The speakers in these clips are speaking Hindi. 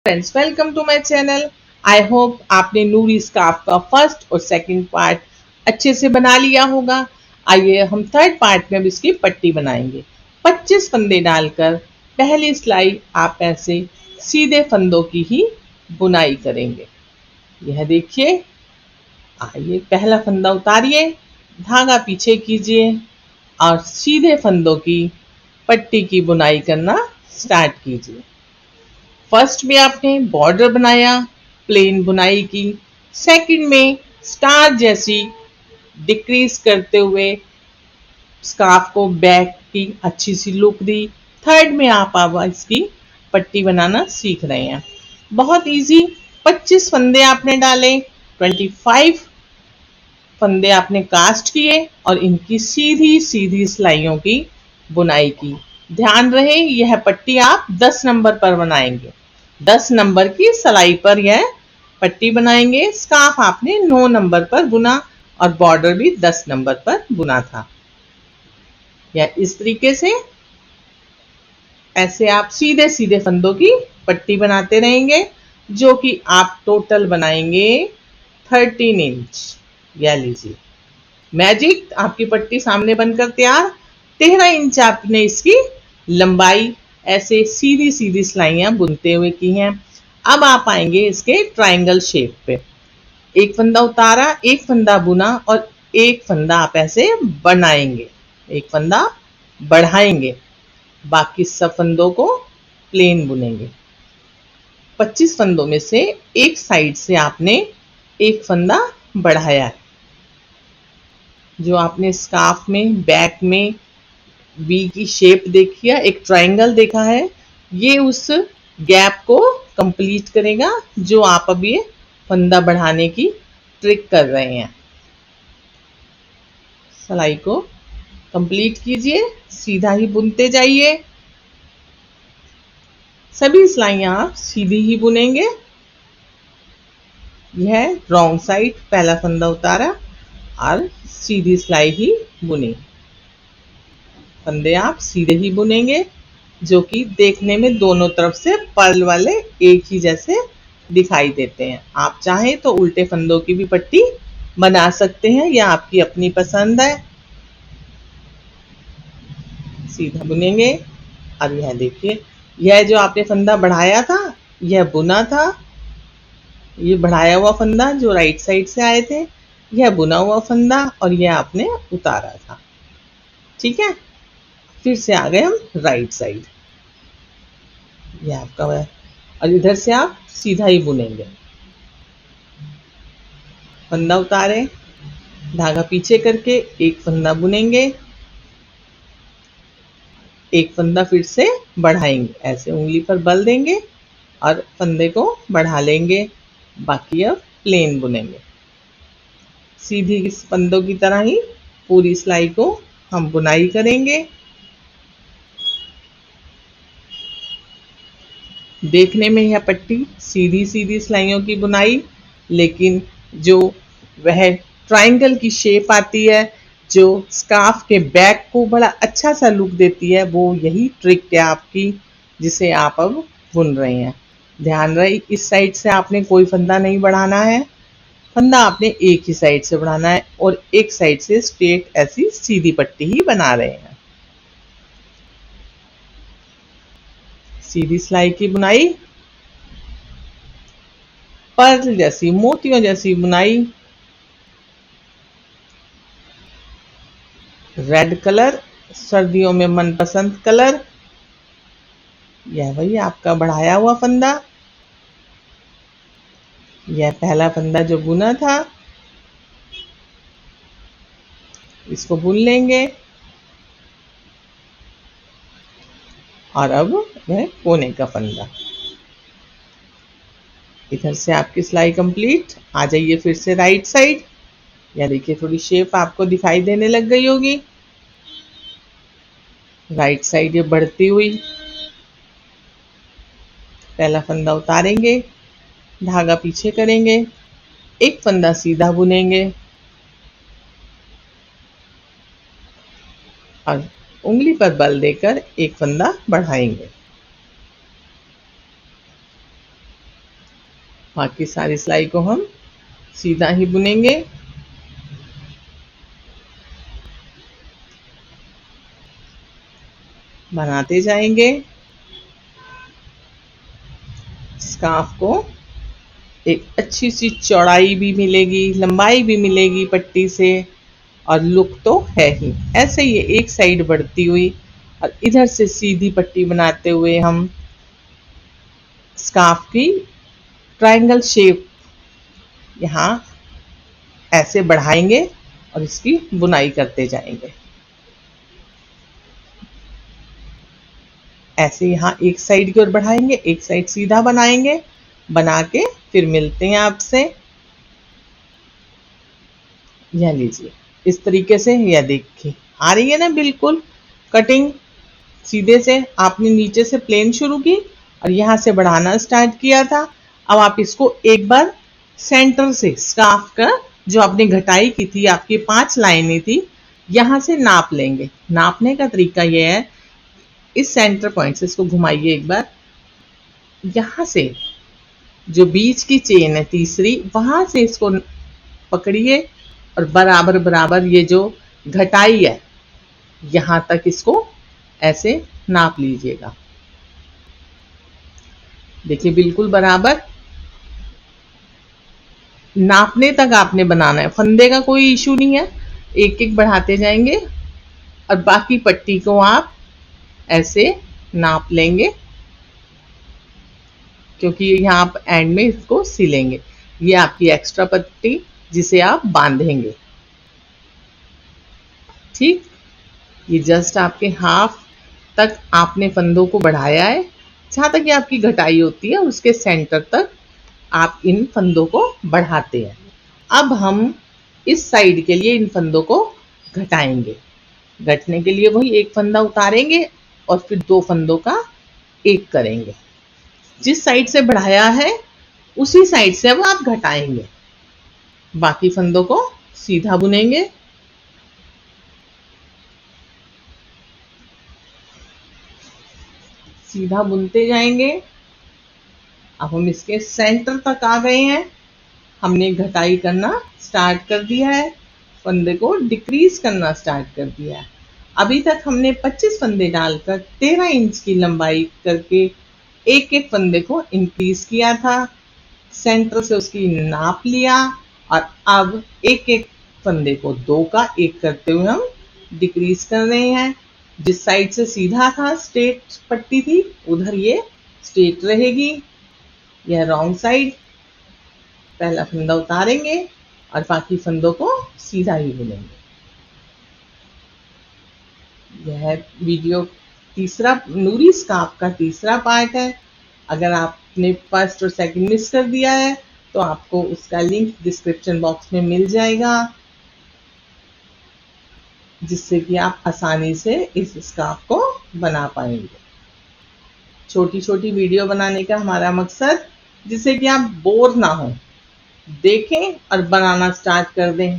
Friends, welcome to my channel. I hope आपने नूरी स्कार्फ का फर्स्ट और सेकंड पार्ट अच्छे से बना लिया होगा। आइए हम थर्ड पार्ट में अब इसकी पट्टी बनाएंगे। 25 फंदे डालकर पहली सिलाई आप ऐसे सीधे फंदों की ही बुनाई करेंगे। यह देखिए, आइए पहला फंदा उतारिए, धागा पीछे कीजिए और सीधे फंदों की पट्टी की बुनाई करना स्टार्ट कीजिए। फर्स्ट में आपने बॉर्डर बनाया, प्लेन बुनाई की। सेकंड में स्टार जैसी डिक्रीज करते हुए स्कार्फ को बैक की अच्छी सी लुक दी। थर्ड में आप अब इसकी पट्टी बनाना सीख रहे हैं। बहुत इजी। 25 फंदे आपने डाले, 25 फंदे आपने कास्ट किए और इनकी सीधी सीधी सिलाइयों की बुनाई की। ध्यान रहे यह पट्टी आप 10 नंबर पर बनाएंगे। 10 नंबर की सिलाई पर यह पट्टी बनाएंगे। स्कार्फ आपने 9 नंबर पर बुना और बॉर्डर भी 10 नंबर पर बुना था। या इस तरीके से ऐसे आप सीधे सीधे फंदों की पट्टी बनाते रहेंगे, जो कि आप टोटल बनाएंगे 13 इंच। या लीजिए, मैजिक, आपकी पट्टी सामने बनकर तैयार। 13 इंच आपने इसकी लंबाई ऐसे सीधी सीधी सिलाइयां बुनते हुए की हैं। अब आप आएंगे इसके ट्रायंगल शेप पे। एक फंदा उतारा, एक फंदा बुना और एक फंदा आप ऐसे बनाएंगे, एक फंदा बढ़ाएंगे, बाकी सब फंदों को प्लेन बुनेंगे। 25 फंदों में से एक साइड से आपने एक फंदा बढ़ाया है। जो आपने स्कार्फ में बैक में वी की शेप देखी है, एक ट्रायंगल देखा है, ये उस गैप को कंप्लीट करेगा जो आप अब ये फंदा बढ़ाने की ट्रिक कर रहे हैं। सिलाई को कंप्लीट कीजिए, सीधा ही बुनते जाइए। सभी सिलाइयां आप सीधी ही बुनेंगे। यह रॉन्ग साइड, पहला फंदा उतारा और सीधी सिलाई ही बुनी। फंदे आप सीधे ही बुनेंगे, जो कि देखने में दोनों तरफ से पर्ल वाले एक ही जैसे दिखाई देते हैं। आप चाहें तो उल्टे फंदों की भी पट्टी बना सकते हैं, यह आपकी अपनी पसंद है। सीधा बुनेंगे। अब यह देखिए, यह जो आपने फंदा बढ़ाया था यह बुना था। ये बढ़ाया हुआ फंदा जो राइट साइड से आए थे, यह बुना हुआ फंदा और यह आपने उतारा था। ठीक है, फिर से आ गए हम राइट साइड। यह आपका है और इधर से आप सीधा ही बुनेंगे। फंदा उतारे, धागा पीछे करके एक फंदा बुनेंगे, एक फंदा फिर से बढ़ाएंगे, ऐसे उंगली पर बल देंगे और फंदे को बढ़ा लेंगे। बाकी अब प्लेन बुनेंगे। सीधी इस फंदों की तरह ही पूरी सिलाई को हम बुनाई करेंगे। देखने में यह पट्टी सीधी सीधी सिलाइयों की बुनाई, लेकिन जो वह ट्रायंगल की शेप आती है जो स्कार्फ के बैक को बड़ा अच्छा सा लुक देती है, वो यही ट्रिक है आपकी, जिसे आप अब बुन रहे हैं। ध्यान रहे इस साइड से आपने कोई फंदा नहीं बढ़ाना है। फंदा आपने एक ही साइड से बढ़ाना है और एक साइड से स्ट्रेट ऐसी सीधी पट्टी ही बना रहे हैं। सीधी सिलाई की बुनाई, पर्ल जैसी मोतियों जैसी बुनाई। रेड कलर सर्दियों में मनपसंद कलर। यह वही आपका बढ़ाया हुआ फंदा, यह पहला फंदा जो बुना था, इसको बुन लेंगे और अब वह कोने का फंदा। इधर से आपकी सिलाई कंप्लीट। आ जाइए फिर से राइट साइड। या देखिए, थोड़ी शेप आपको दिखाई देने लग गई होगी। राइट साइड ये बढ़ती हुई, पहला फंदा उतारेंगे, धागा पीछे करेंगे, एक फंदा सीधा बुनेंगे और उंगली पर बल देकर एक फंदा बढ़ाएंगे। बाकी सारी सिलाई को हम सीधा ही बुनेंगे। बनाते जाएंगे। स्कार्फ को एक अच्छी सी चौड़ाई भी मिलेगी, लंबाई भी मिलेगी पट्टी से, और लुक तो है ही। ऐसे ही एक साइड बढ़ती हुई और इधर से सीधी पट्टी बनाते हुए हम स्कार्फ की ट्रायंगल शेप यहाँ ऐसे बढ़ाएंगे और इसकी बुनाई करते जाएंगे। ऐसे यहाँ एक साइड की ओर बढ़ाएंगे, एक साइड सीधा बनाएंगे। बना के फिर मिलते हैं आपसे। यह लीजिए इस तरीके से, यह देखिए आ रही है ना बिल्कुल कटिंग सीधे से। आपने नीचे से प्लेन शुरू की और यहाँ से बढ़ाना स्टार्ट किया था। अब आप इसको एक बार सेंटर से स्कार्फ का जो आपने घटाई की थी, आपकी 5 लाइनें थी, यहाँ से नाप लेंगे। नापने का तरीका यह है, इस सेंटर पॉइंट से इसको घुमाइए एक बार। यहाँ से जो बीच की चेन है तीसरी, वहां से इसको पकड़िए और बराबर बराबर ये जो घटाई है यहाँ तक इसको ऐसे नाप लीजिएगा। देखिए बिल्कुल बराबर नापने तक आपने बनाना है। फंदे का कोई इशू नहीं है, एक एक बढ़ाते जाएंगे और बाकी पट्टी को आप ऐसे नाप लेंगे, क्योंकि यहाँ आप एंड में इसको सिलेंगे। ये आपकी एक्स्ट्रा पट्टी जिसे आप बांधेंगे। ठीक, ये जस्ट आपके हाफ तक आपने फंदों को बढ़ाया है। जहाँ तक ये आपकी घटाई होती है उसके सेंटर तक आप इन फंदों को बढ़ाते हैं। अब हम इस साइड के लिए इन फंदों को घटाएंगे। घटने के लिए वही एक फंदा उतारेंगे और फिर 2 फंदों का एक करेंगे। जिस साइड से बढ़ाया है उसी साइड से अब आप घटाएंगे। बाकी फंदों को सीधा बुनेंगे। सीधा बुनते जाएंगे। अब हम इसके सेंटर तक आ गए हैं। हमने घटाई करना स्टार्ट कर दिया है, फंदे को डिक्रीज करना स्टार्ट कर दिया है। अभी तक हमने 25 फंदे डालकर 13 इंच की लंबाई करके एक एक फंदे को इंक्रीज किया था। सेंटर से उसकी नाप लिया और अब एक एक फंदे को 2 का 1 करते हुए हम डिक्रीज कर रहे हैं। जिस साइड से सीधा था, स्ट्रेट पट्टी थी, उधर ये स्ट्रेट रहेगी। यह रॉन्ग साइड। पहला फंदा उतारेंगे और बाकी फंदों को सीधा ही बुनेंगे। यह वीडियो तीसरा नूरी स्कार्फ का तीसरा पार्ट है। अगर आपने फर्स्ट और सेकंड मिस कर दिया है तो आपको उसका लिंक डिस्क्रिप्शन बॉक्स में मिल जाएगा, जिससे कि आप आसानी से इस स्कार्फ को बना पाएंगे। छोटी छोटी वीडियो बनाने का हमारा मकसद, जिससे कि आप बोर ना हो, देखें और बनाना स्टार्ट कर दें।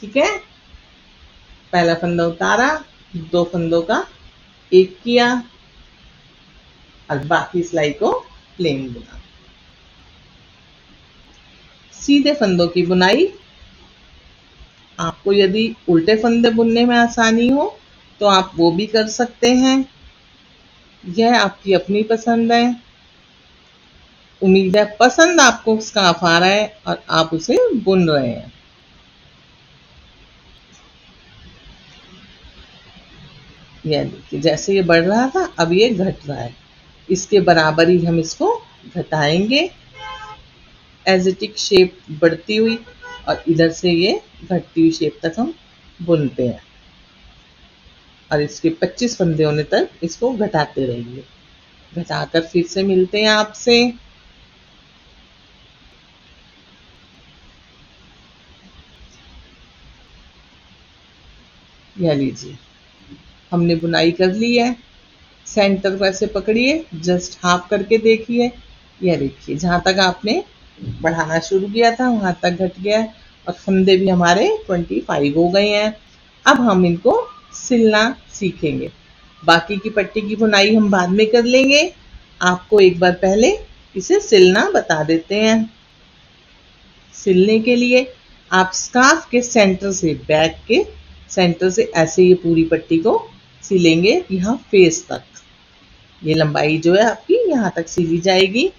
ठीक है, पहला फंदा उतारा, 2 फंदों का 1 किया और बाकी सिलाई को प्लेन बुना। सीधे फंदों की बुनाई। आपको यदि उल्टे फंदे बुनने में आसानी हो तो आप वो भी कर सकते हैं। यह आपकी अपनी पसंद है। उम्मीद है पसंद आपको स्कार्फ आ रहा है और आप उसे बुन रहे हैं। यह देखिए जैसे ये बढ़ रहा था, अब ये घट रहा है। इसके बराबर ही हम इसको घटाएंगे। एजिटिक शेप बढ़ती हुई और इधर से ये घटती हुई शेप तक हम बुनते हैं और इसके 25 फंदे होने तक इसको घटाते रहिए। घटाकर फिर से मिलते हैं आपसे। यह लीजिए हमने बुनाई कर ली है। सेंटर को ऐसे पकड़िए, जस्ट हाफ करके देखिए। यह देखिए जहाँ तक आपने बढ़ाना शुरू किया था वहां तक घट गया है और फंदे भी हमारे 25 हो गए हैं। अब हम इनको सिलना सीखेंगे। बाकी की पट्टी की बुनाई हम बाद में कर लेंगे। आपको एक बार पहले इसे सिलना बता देते हैं। सिलने के लिए आप स्कार्फ के सेंटर से, बैक के सेंटर से ऐसे ये पूरी पट्टी को सिलेंगे यहाँ फेस तक। ये लंबाई जो है आपकी यहाँ तक सिली जाएगी।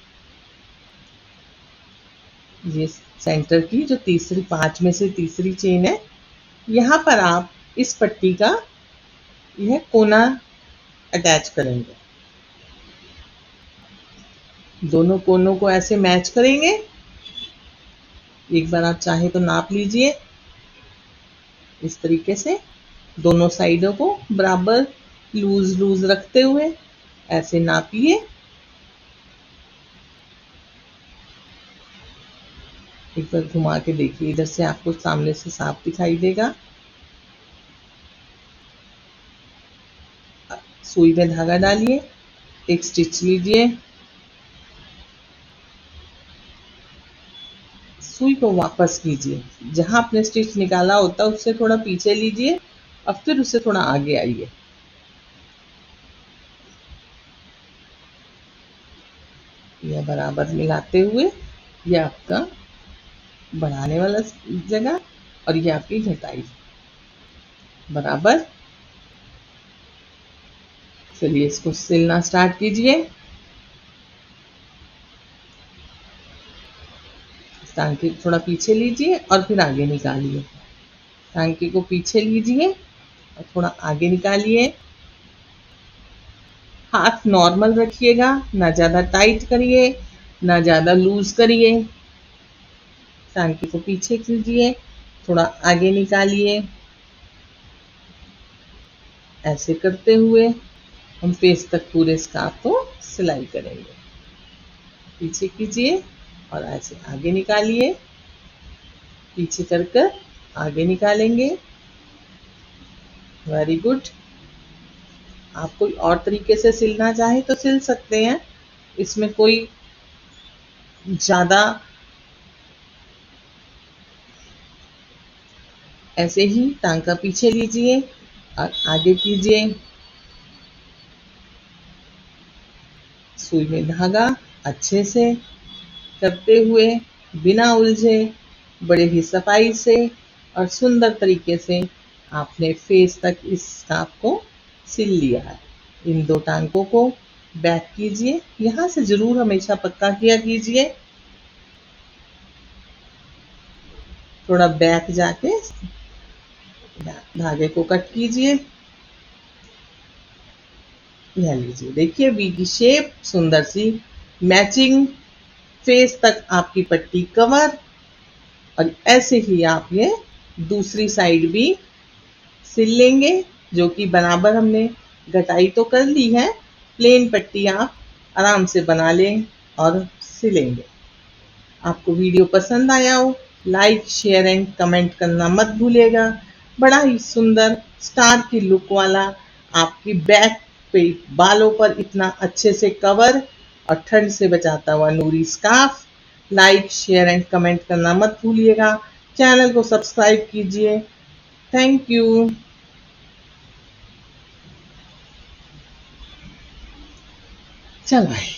ये सेंटर की जो तीसरी, 5 में से तीसरी चेन है, यहाँ पर आप इस पट्टी का यह कोना अटैच करेंगे। दोनों कोनों को ऐसे मैच करेंगे। एक बार आप चाहे तो नाप लीजिए। इस तरीके से दोनों साइडों को बराबर लूज लूज रखते हुए ऐसे नापिए। एक बार घुमा के देखिए, इधर से आपको सामने से साफ दिखाई देगा। सुई में धागा डालिए, एक स्टिच लीजिए, सुई को वापस कीजिए, जहां आपने स्टिच निकाला होता है उससे थोड़ा पीछे लीजिए और फिर उससे थोड़ा आगे आइए। यह बराबर मिलाते हुए, यह आपका बढ़ाने वाला जगह और ये आपकी घटाई बराबर। चलिए इसको सिलना स्टार्ट कीजिए। टांके थोड़ा पीछे लीजिए और फिर आगे निकालिए। टांके को पीछे लीजिए और थोड़ा आगे निकालिए। हाथ नॉर्मल रखिएगा, ना ज़्यादा टाइट करिए ना ज़्यादा लूज करिए। टांके को पीछे कीजिए, थोड़ा आगे निकालिए। ऐसे करते हुए हम फेस तक पूरे स्कार्फ को सिलाई करेंगे। पीछे कीजिए और ऐसे आगे निकालिए, पीछे कर कर आगे निकालेंगे। Very good. आप कोई और तरीके से सिलना चाहे तो सिल सकते हैं, इसमें कोई ज़्यादा, ऐसे ही टांका पीछे लीजिए और आगे कीजिए। सुई में धागा अच्छे से करते हुए, बिना उलझे, बड़े ही सफाई से और सुंदर तरीके से आपने फेस तक इस स्कार्फ को सिल लिया है। इन दो टांकों को बैक कीजिए, यहाँ से जरूर हमेशा पक्का किया कीजिए। थोड़ा बैक जाके धागे को कट कीजिए। यह लीजिए, देखिए वी की शेप, सुंदर सी मैचिंग, फेस तक आपकी पट्टी कवर। और ऐसे ही आप ये दूसरी साइड भी सिल लेंगे, जो कि बराबर हमने घटाई तो कर ली है। प्लेन पट्टी आप आराम से बना लें और सिलेंगे। आपको वीडियो पसंद आया हो, लाइक शेयर एंड कमेंट करना मत भूलिएगा। बड़ा ही सुंदर स्टार की लुक वाला आपकी बैक पे बालों पर इतना अच्छे से कवर और ठंड से बचाता हुआ Noori scarf. Like share and comment करना मत भूलिएगा। चैनल को सब्सक्राइब कीजिए। Thank you. चलो भाई।